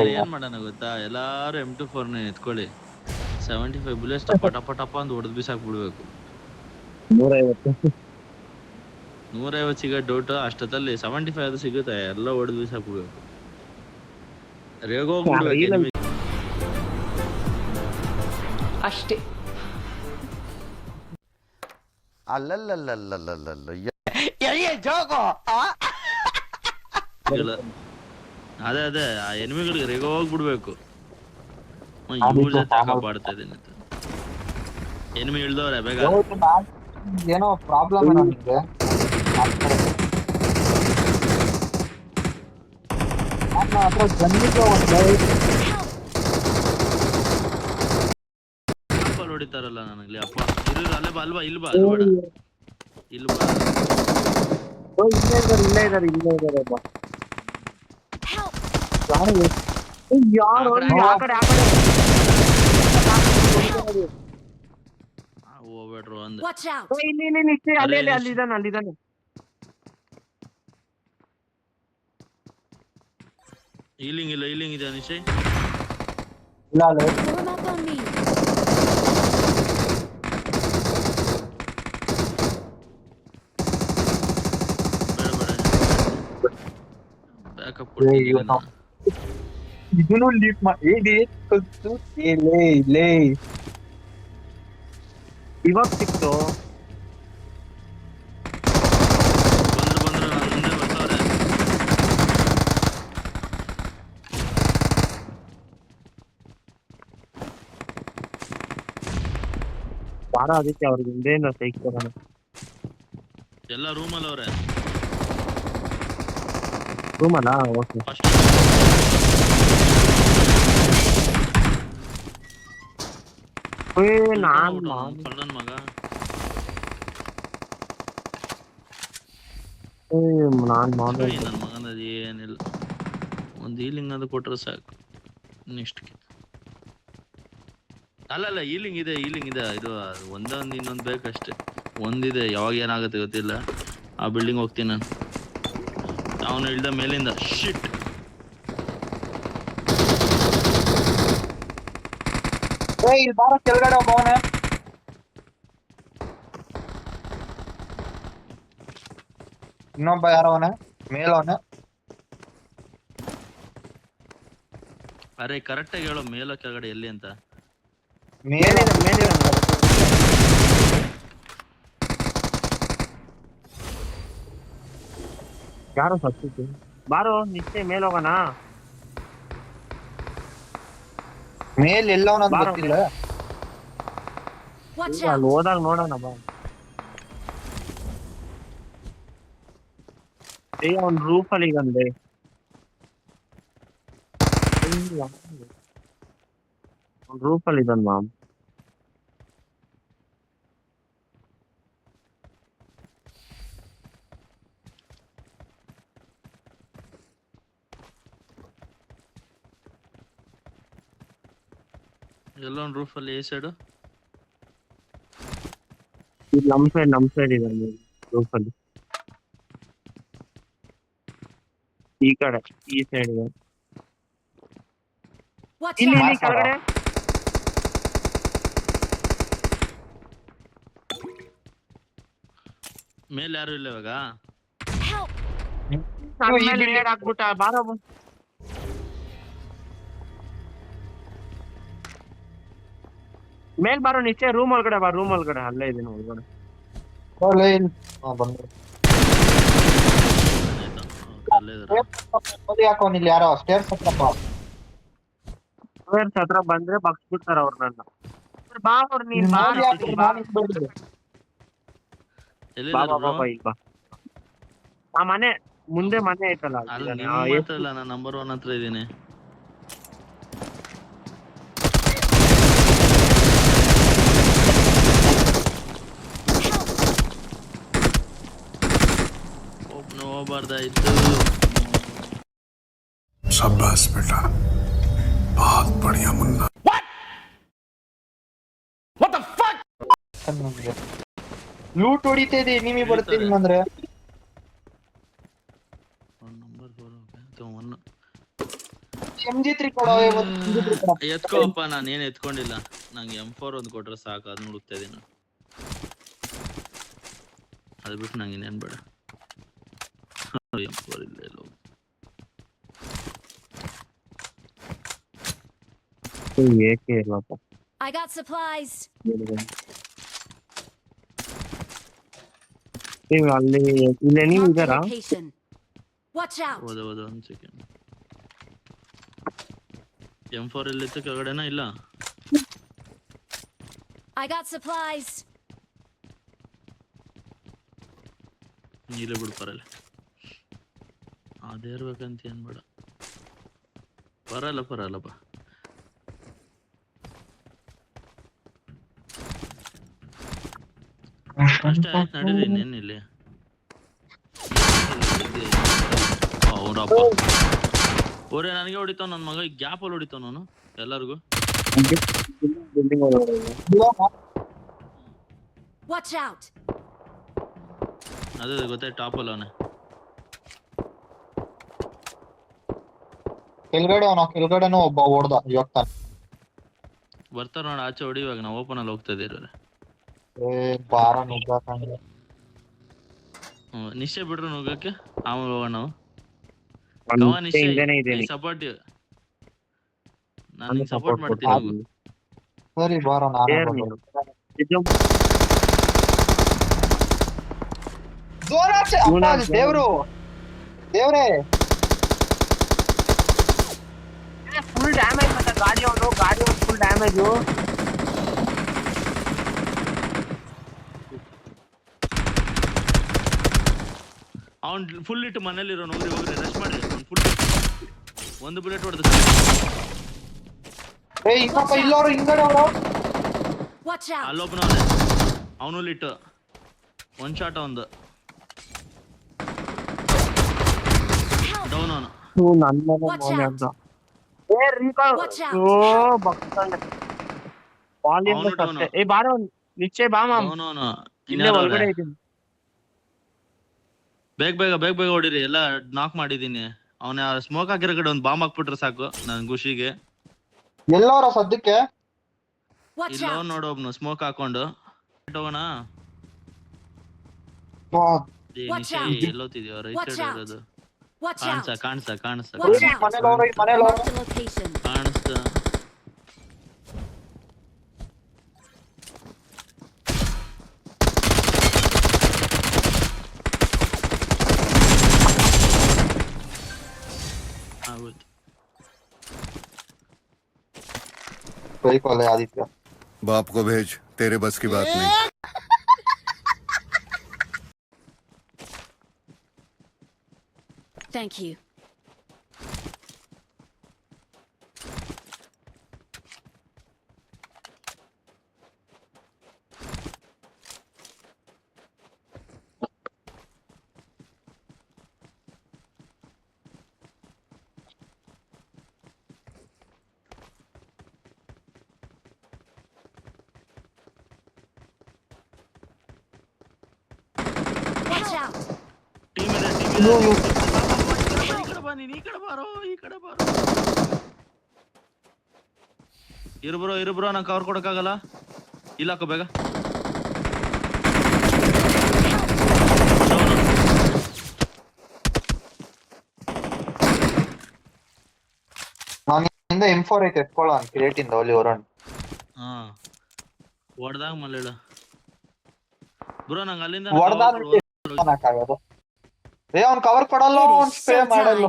ಏನ್ ಮಾಡೋಣ ಗೊತ್ತಾ, ಎಲ್ಲಾರು M24 ಎತ್ಕೊಳ್ಳಿ, 75 ಬುಲೆಟ್ಸ್ ಪಟ ಪಟಪ್ಪ ಅಂತ ಹೊಡೆದ್ ಬಿಸಾಕ್ಬಿಡ್ಬೇಕು. 150 ಸಿಗೋ ಡೌಟ್, ಅಷ್ಟೊತ್ತಲ್ಲಿ 75 ಅದು ಸಿಗುತ್ತೆ, ಎಲ್ಲ ಹೊಡೆದ್ ಬಿಸಾಕ್ಬಿಡ್ಬೇಕು, ರೇಗೋಗ್ಬಿಡ್ಬೇಕು ಎನಿಮಿ ಅಷ್ಟೇ. ಅದೇ ಆ ಎನಿಮಿಗಳಿಗೆ ರೇಗೋಗ್ಬಿಡ್ಬೇಕು. ಯೂಸ್ ತಾಕಬಾಡ್ತಾ ಇದೀನಿ. ಎನಿಮಿ ಇಳ್ದವ್ರೆ ಬೇಗ. ಏನೋ ಪ್ರಾಬ್ಲಮ್ ನನಗೆ. ನನ್ನ ಹತ್ರ ಗನ್ನಿಗೆ ಹೊಡಿತಾರಲ್ಲ ನನಗೆ ಅಪ್ಪ. ಅಲ್ಲೇ ಬಾ, ಅಲ್ವಾ ಇಲ್ಲಿ ಬಾ, ಅಲ್ಬೇಡ ಇಲ್ಲಿ ಬಾ. ಇಲ್ಲೇ ಇದಾರೆ ಯಾರು ಹೋಗ್ಬೇಡ್ರು ಅಂದೆ. ಅಲ್ಲಿದ್ದಾನೆ. ಹೀಲಿಂಗ್ ಇದೆ ನಿಶಯ್. ಬ್ಯಾಕಪ್ ಕೊಡ್ತೀನಿ. ಇದನ್ನು ಲೀಪ್ ಮಾಡಿ ಇವಾಗ ಸಿಕ್ತು. ಬಂದ್ರು ಮುಂದೆ ಬರ್ತಾವ್ರೆ. ಬಾರ ಅದಕ್ಕೆ ಅವ್ರಿಗೆ ಹಿಂದೆಯಿಂದ ಸೈಕ್ತಾರ. ಎಲ್ಲ ರೂಮಲ್ಲಿ ಅವ್ರೆ. ರೂಮಲ್ಲ ಓಕೆ. ಕಳ್ಳನ್ ಮಗ. ನನ್ ಮಗನ ಏನಿಲ್ಲ, ಒಂದು ಹೀಲಿಂಗ್ ಅದು ಕೊಟ್ರೆ ಸಾಕು. ನೆಕ್ಸ್ಟ್ ಅಲ್ಲ ಹೀಲಿಂಗ್ ಇದೆ ಇದು ಒಂದೊಂದು ಇನ್ನೊಂದು ಬೇಕಷ್ಟೇ. ಒಂದಿದೆ, ಯಾವಾಗ ಏನಾಗುತ್ತೆ ಗೊತ್ತಿಲ್ಲ. ಆ ಬಿಲ್ಡಿಂಗ್ ಹೋಗ್ತೀನಿ ನಾನು. ಅವನು ಇಳ್ದ ಮೇಲಿಂದ ಶಿಟ್. ಇಲ್ಲಿ ಬಾರ ಕೆಳಗಡೆ ಹೋಗೋನೆ. ಇನ್ನೊಬ್ಬ ಯಾರವನೆ ಮೇಲವನೆ. ಅರೆ ಕರೆಕ್ಟ್ ಆಗಿ ಹೇಳೋ, ಮೇಲ ಕೆಳಗಡೆ ಎಲ್ಲಿ ಅಂತ. ಮೇಲಿದೆ ಯಾರೋ ಸತ್ತಿತ್ತು. ಬಾರೋ ನಿಶ್ಚಯ ಮೇಲ್ ಹೋಗೋಣ. ಮೇಲ್ ಎಲ್ಲವನ ಗೊತ್ತಿಲ್ಲ, ಅಲ್ಲಿ ಹೋದಾಗ ನೋಡೋಣ ಬಾ. ಅವ್ನ್ ರೂಫಲ್ಲಿ ಈಗಂದೆ ರೂಫಲ್ಲಿ ಇದ್ದಾನ ಮಾಮ್. ಎಲ್ಲೊಂದು ರೂಫಲ್ಲಿ ಈ ಸೈಡು. ನಮ್ ಸೈಡ್ ಇದ್ದಾನೆ ರೂಫಲ್ಲಿ. ಈ ಕಡೆ ಈ ಸೈಡ್ ಇದೆ. ಇಲ್ಲಿ ಕೆಳಗಡೆ ಮೇಲೆ ಯಾರು ಇಲ್ಲ ಇವಾಗ. ಹಾಕ್ಬಿಟ್ಟ ಬಾರ. ಮೇಲ್ ಬಾರೋ ನಿಶ್ಚಯ. ರೂಮ್ ಒಳಗಡೆ ಬಾ, ರೂಮ್ ಒಳಗಡೆ ಅಲ್ಲೇ ಇದೀನಿ ಒಳಗಡೆ. ಯಾರೋ ಸ್ಟೇರ್ಸ್ ಹತ್ರ ಬಂದ್ರೆ ಬಗ್ಸ್ಬಿಡ್ತಾರ ಅವ್ರ. ನನ್ನ ಬಾ ಅವ್ರು, ನೀನ್ ಬಾ ಆ ಮನೆ ಮುಂದೆ ಮನೆ ಐತಲ್ಲ. ನಾನು ನಂಬರ್ 1 ಹತ್ರ ಇದ್ದೀನಿ. ಹೋಗ್ಬಾರ್ದಾಯ್ತು. शाबाश बेटा, बहुत बढ़िया Munna. What the fuck? Loot ಹೊಡಿತಾ ಇದೆ, ನಿಮಗೆ ಬರ್ತೀನಿ ಅಂದ್ರೆ. MG3 ಕೊಡೋ MG3 ಕೊಡೋ. ಎತ್ಕೋಪ್ಪ, ನಾನು ಏನ್ ಎತ್ಕೊಂಡಿಲ್ಲ. ನಂಗೆ M4 ಒಂದು ಕೊಟ್ರೆ ಸಾಕು, ಅದ್ ಹುಡುಕ್ತಾ ಇದೀನಿ. ಅದು ಬಿಟ್ಟು ನಂಗೆ ಇನ್ನೇನ್ ಬೇಡ. M4 ಇಲ್ಲ ಎಲ್ಲೋ. ಏಕೆ ಇಲ್ಲಪ್ಪ. I got supplies. ಅಲ್ಲಿ ಇಲ್ಲಿ ನೀವು Marked a ಇದ್ದಾರಾ? location. Watch out. ಹೋದ ಒಂದ್ ಸೆಕೆಂಡ್. M4 ಎಲ್ಲಿತ್ತು ಕೆಳಗಡೆನಾ? ಇಲ್ಲ, I got supplies. ನೀಲೇ ಬಿಡು ಬರಲ್ಲ. ಅದೇ ಇರ್ಬೇಕಂತ ಏನ್ ಬೇಡ. ಬರಲ್ಲಪ್ಪ. ಅಷ್ಟೇ ಆಯ್ತು, ನಡೀರಿ ಇನ್ನೇನಿಲ್ಲಿ. ಅವರಪ್ಪ ಓರೇ ನನಗೆ ಹೊಡಿತಾವ ನನ್ನ ಮಗ. ಗ್ಯಾಪ್ ಅಲ್ಲಿ ಹೊಡಿತಾವ ನಾನು ಎಲ್ಲರಿಗೂ. Watch out. ಅದೇ ಗೊತ್ತಾಯ್ತು, ಟಾಪ್ ಅಲ್ಲ ಅವನೇ. ಕೆಳಗಡೆನೂ ಒಬ್ಬ ಓಡ್ದ ಇವಾಗ ತಾನೆ. ಬರ್ತಾರ ನೋಡಿ ಆಚೆ ಹೊಡಿ. ಇವಾಗ ನಾವು ಓಪನ್ ಅಲ್ಲಿ ಹೋಗ್ತಾ ಇದೀರ. ಬಾರ ನುಗ್ಗಂಗೆ. ನಿಶ್ಚಯ ಬಿಡ್ರು ನುಗ್ಗಕ್ಕೆ, ಆಮೇಲೆ ಹೋಗೋಣ ನಾವು. ಹಿಂದೆನೇ ಇದ್ದೀನಿ. ಸಪೋರ್ಟ್, ನಾನು ಸಪೋರ್ಟ್ ಮಾಡ್ತೀನಿ. ಹೋಗು. ಸರಿ ಬಾರ, ನಾನು ಜೋರಾಚೆ. ಅಪ್ಪ ದೇವ್ರು, ದೇವ್ರೇ. ಫುಲ್ ಡ್ಯಾಮೇಜ್ ಮತ್ತೆ ಗಾಡಿ ಒಂದು ಫುಲ್ ಡ್ಯಾಮೇಜು. ಅವ್ನ್ ಫುಲ್ ಇಟ್ಟು ಮನೇಲಿರೋ. ಹೋಗ್ರಿ ರಶ್ ಮಾಡಿ. ಒಂದು ಬುಲೆಟ್ ಹೊಡೆದ. ಇನ್ನೊಬ್ಬ ಇಲ್ಲೋರು ಹಿಂಗಡೆ ಅವರು. Watch out. ಅಲ್ಲೊಬ್ಬನವನೇ, ಅವನು ಲಿಟ್ಟು. ಒಂದ್ ಶಾಟ್ ಒಂದು ಡೌನ್. ಅವನು ನನ್ನ Watch ಮನೆ out. ಅಂತ. ರೀಕಾಲ್. Watch out. ಓ ಬಕ್ತಾನೆ. ವಾಲ್ಯೂಮ್ ಅವನು down. ಅಷ್ಟೇ. ಬಾರೋ ನಿಶ್ಚಯ ಬಾ ಮಾಮ್. ಅವನು ಇಲ್ಲೇ ಒಳಗಡೆ ಇದ್ದೀನಿ. ಬೇಗ ಹೊಡಿರಿ. ಎಲ್ಲ ನಾಕ್ ಮಾಡಿದೀನಿ. ಅವನ ಸ್ಮೋಕ್ ಹಾಕಿರೋ ಕಡೆ ಒಂದು ಬಾಂಬ್ ಹಾಕ್ಬಿಟ್ರೆ ಸಾಕು ನನ್ ಖುಷಿಗೆ. ಎಲ್ಲೋರ ಸದ್ಯಕ್ಕೆ Watch ಇಲ್ಲ out. ನೋಡು, ಒಬ್ನು ಸ್ಮೋಕ್ ಹಾಕೊಂಡು ಹೋಗೋಣ. Watch out. ಎಲ್ಲೋತಿದ್ಯೋ? Right Watch side out. ಇರೋದು. Watch out. ಕಾಣಿಸ್ತಾ Watch out. ಮನೇಲೋರು Marked a location. ಕಾಣಿಸ್ತಾ. ಆಗೋಯ್ತು. सही कॉल है आदित्य। बाप को भेज, तेरे बस की बात नहीं। Thank you. Watch out. Team ಇದೆ. ಈ ಕಡೆ ಬಾ, ನೀನ್ ಈ ಕಡೆ ಬಾರೋ. ಇರು ಬ್ರೋ, ನಂಗೆ ಕವರ್ ಕೊಡಕ್ಕಾಗಲ್ಲ. ಇಲ್ಲ ಹಾಕೋ ಬೇಗ. ನಾನು M4 ಐತೆ ಎತ್ಕೊಳ್ಳೋ ಕ್ರಿಯೇಟ್ ಇಂದ ಅಲ್ಲಿ ಹೊರಣ. ಹಾ ಹೊಡೆದಾಗ ಮಲ್ಲೇಳ ಬ್ರೋ. ನಂಗೆ ಅಲ್ಲಿಂದ ಹೊಡೆದಾಗದು. ಅವ್ನು ಕವರ್ ಕೊಡಲ್ಲ, ಅವ್ನು ಸ್ಪ್ರೇ ಮಾಡಲ್ಲ.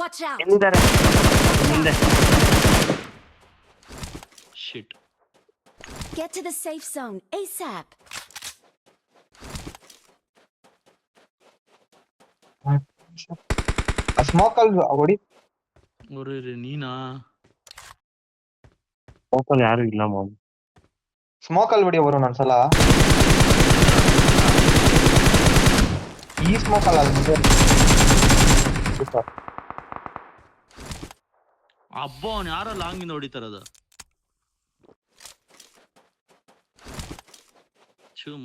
Watch out. ಎಲ್ಲಿದ್ದಾರೆ? ಮುಂದೆ. ಶಿಟ್. Get to the safe zone ASAP. Smoke ಅಲ್ಲಿ ಹೊಡಿ. ನೀನಾ? ಹೋಟೆಲ್ ಯಾರು ಇಲ್ಲ ಮಾಮ್. ಸ್ಮೋಕ್ ಅಲ್ಲಿ ಹೊಡಿ ಅವರು ಒಂದ್ಸಲ. ಈ ಸ್ಮೋಕ್ ಅಲ್ಲ. ಅಬ್ಬ ಅವ್ನು ಯಾರೋ ಲಾಂಗಿಂದ ಹೊಡಿತಾರದ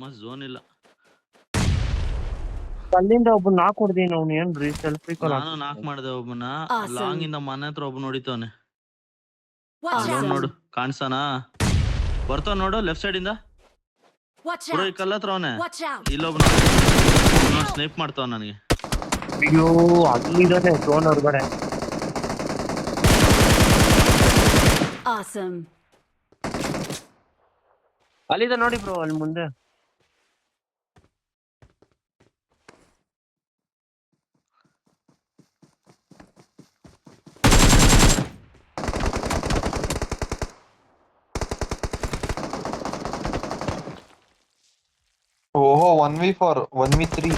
ಮಸ್ತ್ ಝೋನ್ ಇಲ್ಲ. ಅಲ್ಲಿಂದ ಒಬ್ಬ ನಾಕ್ ಹೊಡ್ದೀನಿ. ಅವ್ನು ಏನ್ರಿ ಸೆಲ್ಫಿ ನಾನು ನಾಕ್ ಮಾಡ್ದೆ ಒಬ್ಬನ. ಲಾಂಗ್ ಇಂದ ಮನೆ ಹತ್ರ ಒಬ್ಬ ನೋಡಿತವನೆ. Watch out. ನೋಡು ಕಾಣಿಸ್ತಾನಾ? ಬರ್ತಾವ ನೋಡು ಲೆಫ್ಟ್ ಸೈಡ್ ಇಂದ. Watch ಪುರೋ ಈ out. ಕಲ್ಲ ಹತ್ರ ಅವನೇ. Watch out. ಇಲ್ಲೊಬ್ಬನ ಸ್ನೇಪ್ ಮಾಡ್ತಾವ ನನಗೆ. ಅಯ್ಯೋ ಅಲ್ಲಿದ್ದಾನೆ ಡ್ರೋನ್ ಹೊರಗಡೆ. Awesome. ಅಲ್ಲಿದೆ ನೋಡಿ ಬ್ರೋ ಅಲ್ಲಿ ಮುಂದೆ. ಓಹೋ 1v4 1v3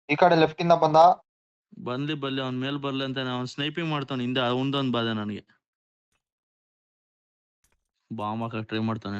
ಈ ಕಡೆ ಲೆಫ್ಟ್ ಇಂದ ಬಂದ. ಬರ್ಲಿ ಅವ್ನ ಮೇಲ್ ಬರ್ಲಿ ಅಂತ ಅವ್ನ್ ಸ್ನೈಪಿಂಗ್ ಮಾಡ್ತಾನ. ಹಿಂದೆ ಅವನದೊಂದ್ ಬಾಧೆ ನನಗೆ. ಬಾಂಬ್ ಹಾಕಕ್ ಟ್ರೈ ಮಾಡ್ತಾನೆ.